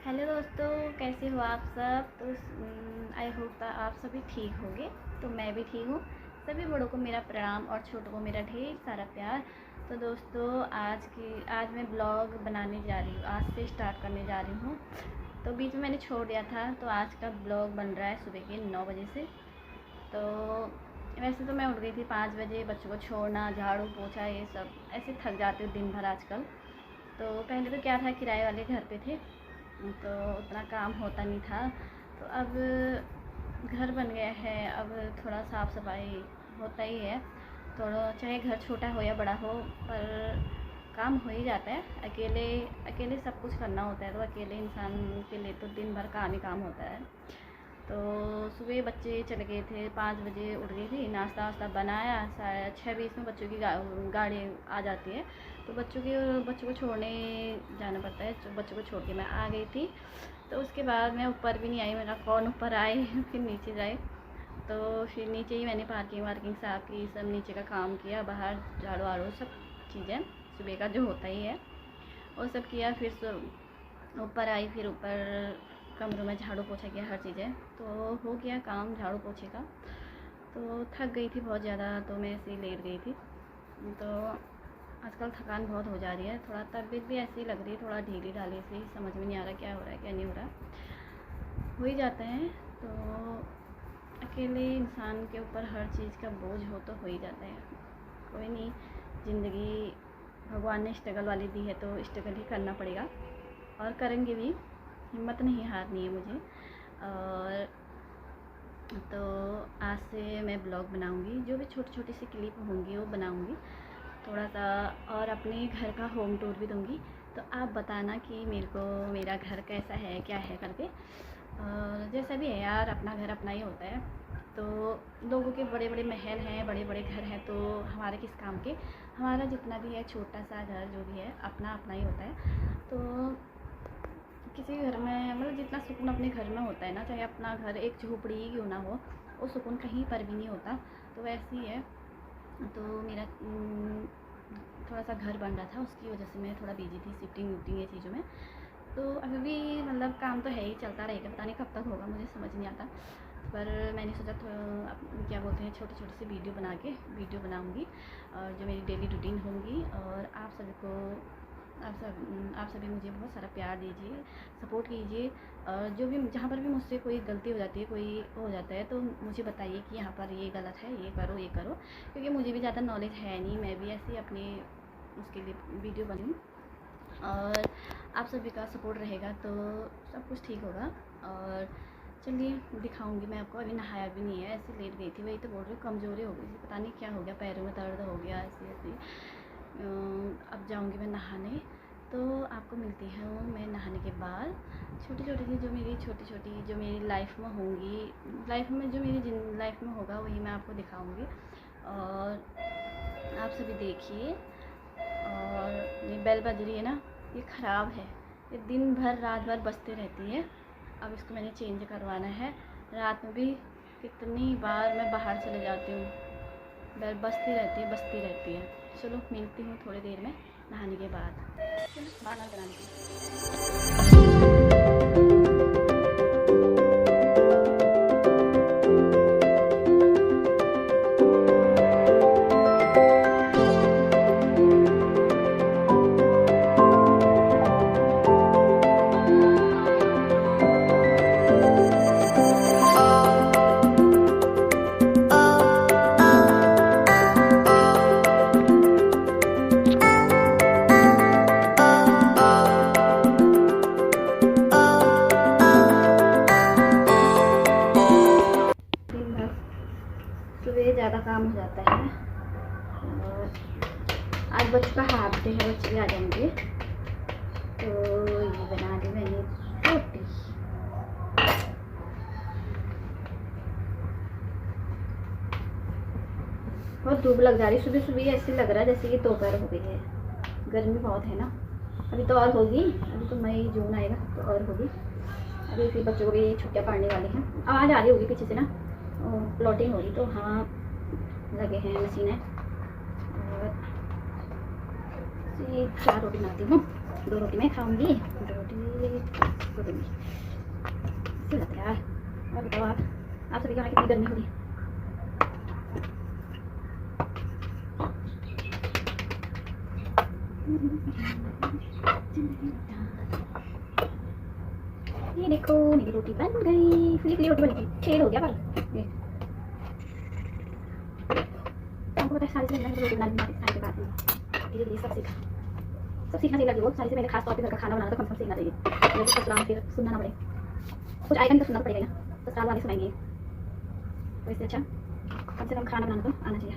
Hello दोस्तों, कैसे हो आप सब। तो आई होप आप सभी ठीक होंगे। तो मैं भी ठीक हूँ। सभी बड़ों को मेरा प्रणाम और छोटों को मेरा ढेर सारा प्यार। तो दोस्तों आज मैं ब्लॉग बनाने जा रही हूँ। आज से स्टार्ट करने जा रही हूँ। तो बीच में मैंने छोड़ दिया था। तो आज का ब्लॉग बन रहा है सुबह के 9 बजे से। तो वैसे तो मैं उठ गई थी 5 बजे। बच्चों को छोड़ना, झाड़ू पोछा, ये सब ऐसे थक जाते हो दिन भर आजकल। तो पहले तो क्या था, किराए वाले घर पे थे तो उतना काम होता नहीं था। तो अब घर बन गया है, अब थोड़ा साफ़ सफाई होता ही है। थोड़ा चाहे घर छोटा हो या बड़ा हो, पर काम हो ही जाता है। अकेले अकेले सब कुछ करना होता है। तो अकेले इंसान के लिए तो दिन भर काम ही काम होता है। तो सुबह बच्चे चले गए थे, 5 बजे उठ गई थी। नाश्ता वास्ता बनाया। 6:20 में बच्चों की गाड़ी आ जाती है। तो बच्चों को छोड़ने जाना पड़ता है। तो बच्चों को छोड़ के मैं आ गई थी। तो उसके बाद मैं ऊपर भी नहीं आई। मेरा कौन ऊपर आए फिर नीचे जाए। तो फिर नीचे ही मैंने पार्किंग वार्किंग साफ़ की, सब नीचे का काम किया। बाहर झाड़ू वाड़ू सब चीज़ें सुबह का जो होता ही है वो सब किया। फिर ऊपर आई, फिर ऊपर कमरों में झाड़ू पोछा किया, हर चीज़ें। तो हो गया काम झाड़ू पोछे का। तो थक गई थी बहुत ज़्यादा, तो मैं ऐसे ही लेट गई थी। तो आजकल थकान बहुत हो जा रही है। थोड़ा तबीयत भी ऐसी लग रही है, थोड़ा ढीली ढाली सी, समझ में नहीं आ रहा क्या हो रहा है क्या नहीं हो रहा। हो ही जाता है। तो अकेले इंसान के ऊपर हर चीज़ का बोझ तो हो ही जाता है। कोई नहीं, ज़िंदगी भगवान ने स्ट्रगल वाली दी है तो स्ट्रगल ही करना पड़ेगा और करेंगे भी। हिम्मत नहीं हारनी है मुझे। और तो आज से मैं ब्लॉग बनाऊंगी, जो भी छोटी छोटी सी क्लिप होंगी वो बनाऊंगी थोड़ा सा, और अपने घर का होम टूर भी दूंगी। तो आप बताना कि मेरा घर कैसा है, क्या है करके। और जैसा भी है यार, अपना घर अपना ही होता है। तो लोगों के बड़े बड़े महल हैं, बड़े बड़े घर हैं, तो हमारे किस काम के। हमारा जितना भी है छोटा सा घर जो भी है अपना अपना ही होता है। तो किसी घर में मतलब जितना सुकून अपने घर में होता है ना, चाहे अपना घर एक झोपड़ी ही क्यों ना हो, वो सुकून कहीं पर भी नहीं होता। तो वैसे ही है। तो मेरा थोड़ा सा घर बन रहा था, उसकी वजह से मैं थोड़ा बिजी थी शिफ्टिंग वुफ्टिंग ये चीज़ों में। तो अभी भी मतलब काम तो है ही, चलता रहेगा। पता नहीं कब तक होगा, मुझे समझ नहीं आता। पर मैंने सोचा क्या बोलते हैं, छोटी छोटी सी वीडियो बनाऊंगी और जो मेरी डेली रूटीन होंगी। और आप सभी मुझे बहुत सारा प्यार दीजिए, सपोर्ट कीजिए। और जो भी जहाँ पर भी मुझसे कोई गलती हो जाती है, कोई हो जाता है, तो मुझे बताइए कि यहाँ पर ये गलत है, ये करो। क्योंकि मुझे भी ज़्यादा नॉलेज है नहीं, मैं भी ऐसे ही अपने उसके लिए वीडियो बनी। और आप सभी का सपोर्ट रहेगा तो सब कुछ ठीक होगा। और चलिए दिखाऊंगी मैं आपको। अभी नहाया भी नहीं है, ऐसे लेट गई थी। वही तो बोल रही हूँ, कमज़ोरी हो गई थी, पता नहीं क्या हो गया, पैरों में दर्द हो गया ऐसे। अब जाऊंगी मैं नहाने। तो आपको मिलती हूँ मैं नहाने के बाद। छोटी छोटी जो मेरी लाइफ में होंगी, लाइफ में होगा वही मैं आपको दिखाऊंगी। और आप सभी देखिए। और ये बेल बज रही है ना, ये ख़राब है। ये दिन भर रात भर बजते रहती है। अब इसको मैंने चेंज करवाना है। रात में भी कितनी बार मैं बाहर चले जाती हूँ, बेल बजती रहती है। चलो मिलती हूँ थोड़ी देर में नहाने के बाद। चलो खाना बनाने की। सुबह ज़्यादा काम हो जाता है। और आज बच्चों का हाफ डे है, बच्चे भी आ जाएंगे। तो ये बना दी मैंने रोटी। बहुत धूप लग जा रही सुबह सुबह, ऐसे लग रहा है जैसे कि दोपहर हो गई है। गर्मी बहुत है ना। अभी तो और होगी, अभी तो मई जून आएगा तो और होगी। अभी फिर बच्चों को भी छुट्टियाँ पड़ने वाली हैं। आवाज़ आ रही होगी पीछे से ना, प्लॉटिंग हो रही। तो हाँ लगे हैं मशीनें। और 4 रोटी बनाती हूँ, 2 रोटी मैं खाऊंगी, 2 रोटी दूँगी। अच्छी लगता है यार। और बताओ आप सभी के यहाँ कितनी गर्मी हो रही है। ये देखो मेरी रोटी बन गई, फुली फुली रोटी बन गई, छेद हो गया पर ये हमको पता है सारी से मैंने रोटी बनानी टाइम के बाद धीरे धीरे सब सीखना चाहिए। वो सारी से मैंने खास तौर पे घर का खाना बनाना तो कम से कम सीखना चाहिए, लेकिन ससुराल फिर सुनना ना पड़े, कुछ आएगा नहीं तो सुनना पड़ेगा ना, ससुराल वाले सुनाएंगे, तो इससे अच्छा कम से कम खाना बनाना तो आना चाहिए।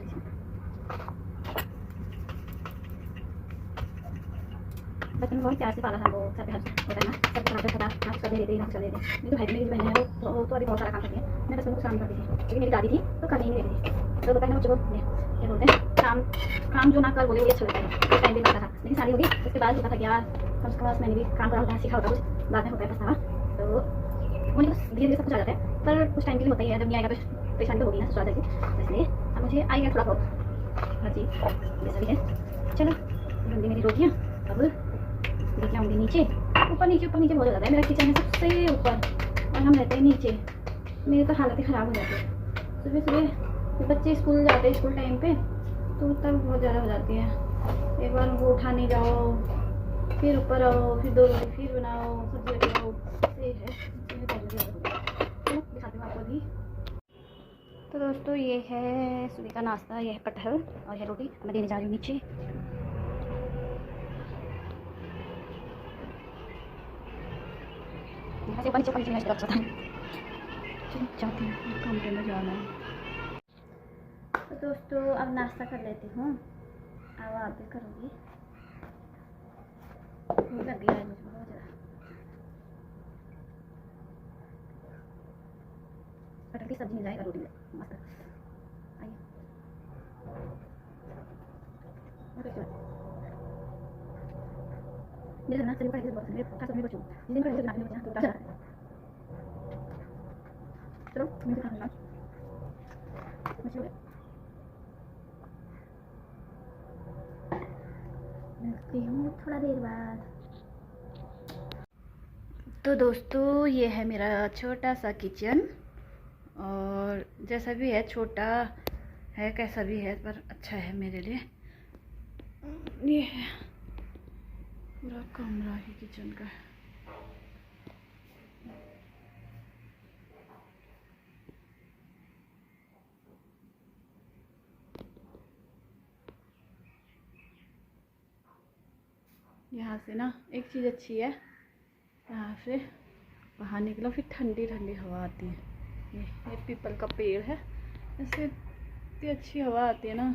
बचपन में बहुत प्यार से पाला था वो, सब होता है ना, सब खराब खराब नाच कर देते नाच कर देते। मेरी तो भाई मेरी बहन है वो तो अभी बहुत सारा काम करती है, मैं बस उनको काम करती थी, क्योंकि मेरी दादी थी तो करनी नहीं देती थी। तो बताया ना बच्चों को क्या बोलते हैं, काम जो ना कर बोले वो अच्छा लगता है, उस टाइम भी लगता था। लेकिन शादी होगी उसके बाद होता था यार कम से कम मैंने भी काम करा होता है, सीखा होता कुछ, बाद में होता है पछतावा। तो मुझे बस धीरे धीरे सब कुछ आ जाता है, पर कुछ टाइम के लिए होता ही है, जब नहीं आएगा तो परेशानी तो होगी ना ससुराल की, इसलिए अब मुझे आएगा थोड़ा बहुत हर चीज़ जैसा भी है। चलो बंदी मेरी रोटियाँ अब लेके आऊँगी नीचे, ऊपर नीचे बहुत ज़्यादा है। मेरा किचन है सबसे ऊपर और हम रहते हैं नीचे, मेरी तो हालत ही ख़राब हो जाती है। सुबह सुबह बच्चे स्कूल जाते हैं, स्कूल टाइम पे तो तब बहुत ज़्यादा हो जाती है। एक बार उनको उठाने जाओ, फिर ऊपर आओ, फिर 2 रोटी फिर बनाओ, सब्जी बनाओ, ये है दिखाती हूँ आपको अभी। तो दोस्तों ये है सुबह का नाश्ता, ये है कटहल और ये रोटी मैं देने जा रही हूँ नीचे। कमरे में जाना है। तो दोस्तों अब नाश्ता कर लेती हूँ, अब आप भी करोगी, भूख लग गई है मुझे बहुत ज़्यादा। कटहल की सब्जी मिल जाएगा, रोटी मस्त आइए। मेरे ना चलिए पहले बहुत मेरे खास में बच्चों जिस दिन पहले बनाने में तो चला चलो मुझे खाना मुझे मिलती हूँ थोड़ा देर बाद। तो दोस्तों ये है मेरा छोटा सा किचन, और जैसा भी है छोटा है कैसा भी है पर अच्छा है मेरे लिए। ये है पूरा कमरा ही किचन का है। यहाँ से ना एक चीज़ अच्छी है, यहाँ से बाहर निकलो फिर ठंडी ठंडी हवा आती है। ये पीपल का पेड़ है, इससे इतनी अच्छी हवा आती है ना,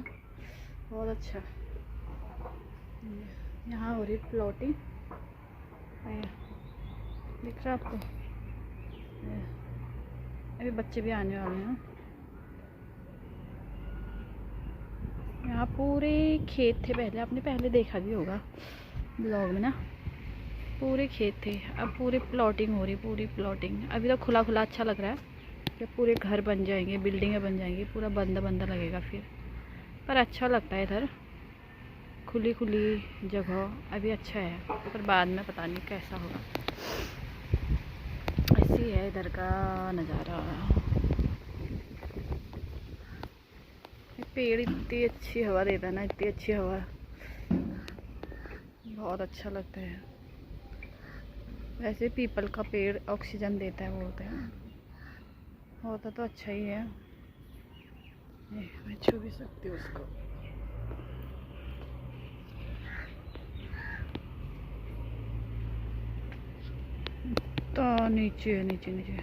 बहुत अच्छा। यहाँ हो रही प्लॉटिंग, दिख रहा आपको, अभी बच्चे भी आने वाले हैं। यहाँ पूरे खेत थे पहले, आपने पहले देखा भी होगा ब्लॉग में ना, पूरे खेत थे, अब पूरी प्लॉटिंग हो रही, पूरी प्लॉटिंग। अभी तो खुला खुला अच्छा लग रहा है कि पूरे घर बन जाएंगे, बिल्डिंगें बन जाएंगी, पूरा बंदा बंदा लगेगा फिर, पर अच्छा लगता है इधर खुली खुली जगह, अभी अच्छा है, पर बाद में पता नहीं कैसा होगा। ऐसी है इधर का नज़ारा। पेड़ इतनी अच्छी हवा देता है ना, इतनी अच्छी हवा, बहुत अच्छा लगता है। वैसे पीपल का पेड़ ऑक्सीजन देता है बोलते हैं, होता तो अच्छा ही है। मैं छू भी सकती हूँ उसको। तो नीचे नीचे नीचे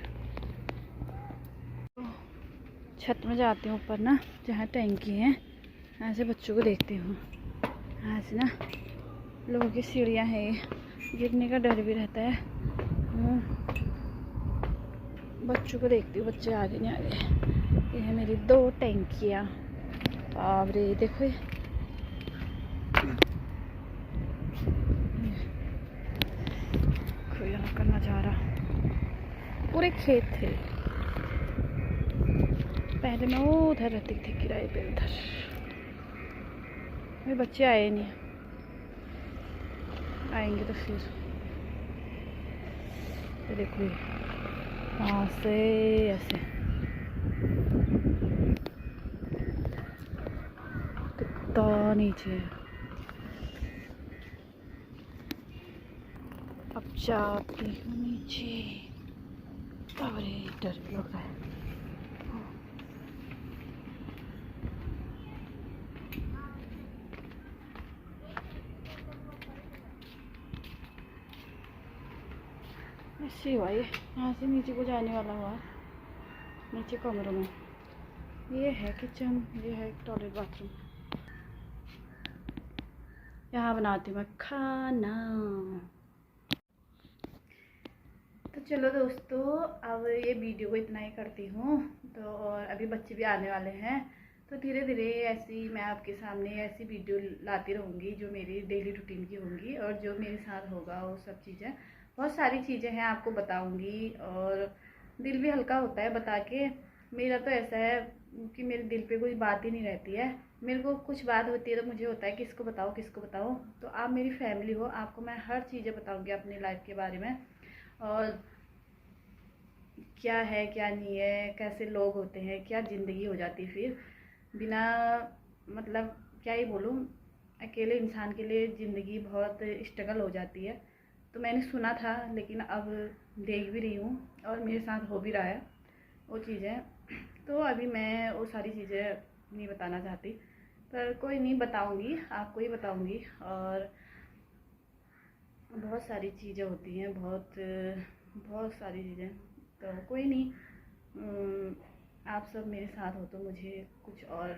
छत में जाती हूँ ऊपर ना, जहाँ टैंकी है, यहाँ से बच्चों को देखती हूँ। यहाँ से ना लोगों की सीढ़ियाँ हैं, गिरने का डर भी रहता है। बच्चों को देखती हूँ, बच्चे आगे नहीं आगे। ये है मेरी 2 टैंकियाँ, अब रे देखो ये यहाँ का नज़ारा, पूरे खेत थे। पहले मैं उधर रहती थी किराए पे, उधर मेरे बच्चे आए नहीं, आएंगे तो फिर तो देखो वहाँ से ऐसे कितना नीचे है। अब जाती हूँ नीचे। अरे डर भी लग रहा है। ऐसे हुआ ये, यहाँ से नीचे को जाने वाला हुआ। नीचे कमरों में ये है किचन, ये है टॉयलेट बाथरूम। यहाँ बनाती हूँ मैं खाना। तो चलो दोस्तों, अब ये वीडियो को इतना ही करती हूँ। तो और अभी बच्चे भी आने वाले हैं, तो धीरे धीरे ऐसी मैं आपके सामने ऐसी वीडियो लाती रहूँगी जो मेरी डेली रूटीन की होंगी और जो मेरे साथ होगा वो सब चीज़ें, बहुत सारी चीज़ें हैं आपको बताऊँगी। और दिल भी हल्का होता है बता के। मेरा तो ऐसा है कि मेरे दिल पे कोई बात ही नहीं रहती है। मेरे को कुछ बात होती है तो मुझे होता है किसको बताओ किसको बताओ। तो आप मेरी फैमिली हो, आपको मैं हर चीज़ें बताऊँगी अपनी लाइफ के बारे में, और क्या है क्या नहीं है, कैसे लोग होते हैं, क्या ज़िंदगी हो जाती है फिर बिना मतलब क्या ही बोलूँ। अकेले इंसान के लिए ज़िंदगी बहुत स्ट्रगल हो जाती है। तो मैंने सुना था, लेकिन अब देख भी रही हूँ और मेरे साथ हो भी रहा है वो चीज़ें। तो अभी मैं वो सारी चीज़ें नहीं बताना चाहती, पर कोई नहीं, बताऊँगी, आपको ही बताऊँगी। और बहुत सारी चीज़ें होती हैं, बहुत सारी चीज़ें। तो कोई नहीं, आप सब मेरे साथ हो तो मुझे कुछ और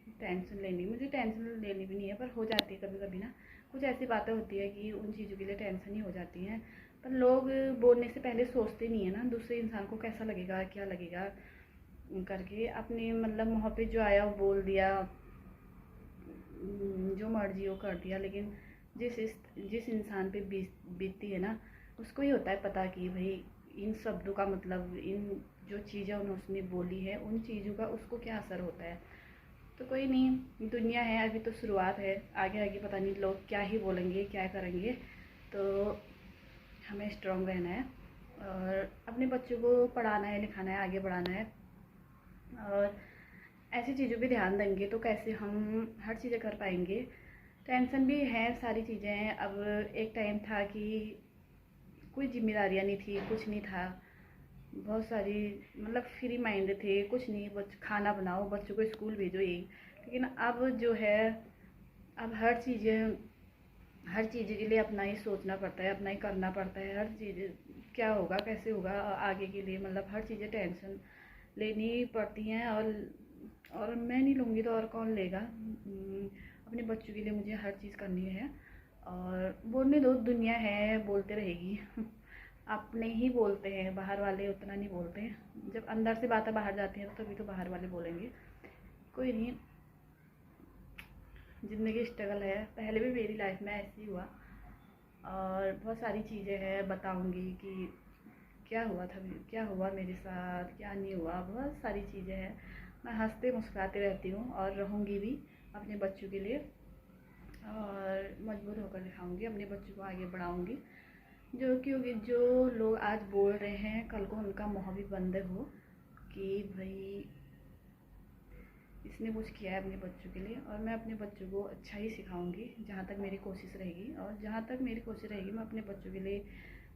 मुझे टेंशन लेनी भी नहीं है, पर हो जाती है कभी कभी ना। कुछ ऐसी बातें होती है कि उन चीज़ों के लिए टेंशन ही हो जाती हैं, पर लोग बोलने से पहले सोचते नहीं है ना दूसरे इंसान को कैसा लगेगा क्या लगेगा करके। अपने मतलब मुँह पे जो आया वो बोल दिया, जो मर्जी वो कर दिया। लेकिन जिस इंसान पे बीतती है ना, उसको ही होता है पता कि भाई इन शब्दों का मतलब, इन जो चीज़ें उसने बोली है उन चीज़ों का उसको क्या असर होता है। तो कोई नहीं, दुनिया है, अभी तो शुरुआत है, आगे आगे पता नहीं लोग क्या ही बोलेंगे क्या करेंगे। तो हमें स्ट्रॉन्ग रहना है और अपने बच्चों को पढ़ाना है, लिखाना है, आगे बढ़ाना है। और ऐसी चीज़ों पे ध्यान देंगे तो कैसे हम हर चीज़ें कर पाएंगे। टेंशन भी है, सारी चीज़ें हैं। अब एक टाइम था कि कोई जिम्मेदारियाँ नहीं थी, कुछ नहीं था, बहुत सारी मतलब फ्री माइंड थे, कुछ नहीं, बस खाना बनाओ, बच्चों को स्कूल भेजो, यही। लेकिन अब जो है, अब हर चीज़ के लिए अपना ही सोचना पड़ता है, अपना ही करना पड़ता है। हर चीज़ क्या होगा कैसे होगा आगे के लिए, मतलब हर चीज़ें टेंशन लेनी पड़ती हैं। और मैं नहीं लूँगी तो और कौन लेगा। अपने बच्चों के लिए मुझे हर चीज़ करनी है। और बोलने दो, दुनिया है, बोलते रहेगी। अपने ही बोलते हैं, बाहर वाले उतना नहीं बोलते हैं। जब अंदर से बातें बाहर जाती हैं तो तभी तो बाहर वाले बोलेंगे। कोई नहीं, ज़िंदगी स्ट्रगल है, पहले भी मेरी लाइफ में ऐसे ही हुआ। और बहुत सारी चीज़ें हैं, बताऊंगी कि क्या हुआ था, क्या हुआ मेरे साथ, क्या नहीं हुआ, बहुत सारी चीज़ें हैं। मैं हंसते मुस्कुराते रहती हूँ और रहूँगी भी अपने बच्चों के लिए। और मजबूत होकर दिखाऊंगी, अपने बच्चों को आगे बढ़ाऊंगी। क्योंकि जो लोग आज बोल रहे हैं, कल को उनका मुँह भी बंद हो कि भाई इसने कुछ किया है अपने बच्चों के लिए। और मैं अपने बच्चों को अच्छा ही सिखाऊंगी, जहाँ तक मेरी कोशिश रहेगी। और जहाँ तक मेरी कोशिश रहेगी मैं अपने बच्चों के लिए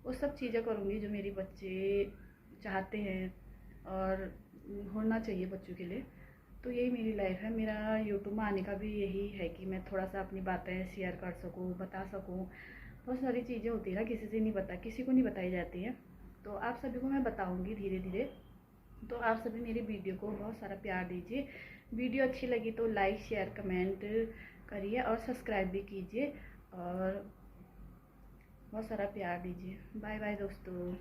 वो सब चीज़ें करूँगी जो मेरे बच्चे चाहते हैं और होना चाहिए बच्चों के लिए। तो यही मेरी लाइफ है। मेरा यूट्यूब में आने का भी यही है कि मैं थोड़ा सा अपनी बातें शेयर कर सकूँ, बता सकूँ। बहुत सारी चीज़ें होती है ना, किसी को नहीं बताई जाती है, तो आप सभी को मैं बताऊँगी धीरे धीरे। तो आप सभी मेरी वीडियो को बहुत सारा प्यार दीजिए। वीडियो अच्छी लगी तो लाइक शेयर कमेंट करिए और सब्सक्राइब भी कीजिए और बहुत सारा प्यार दीजिए। बाय बाय दोस्तों।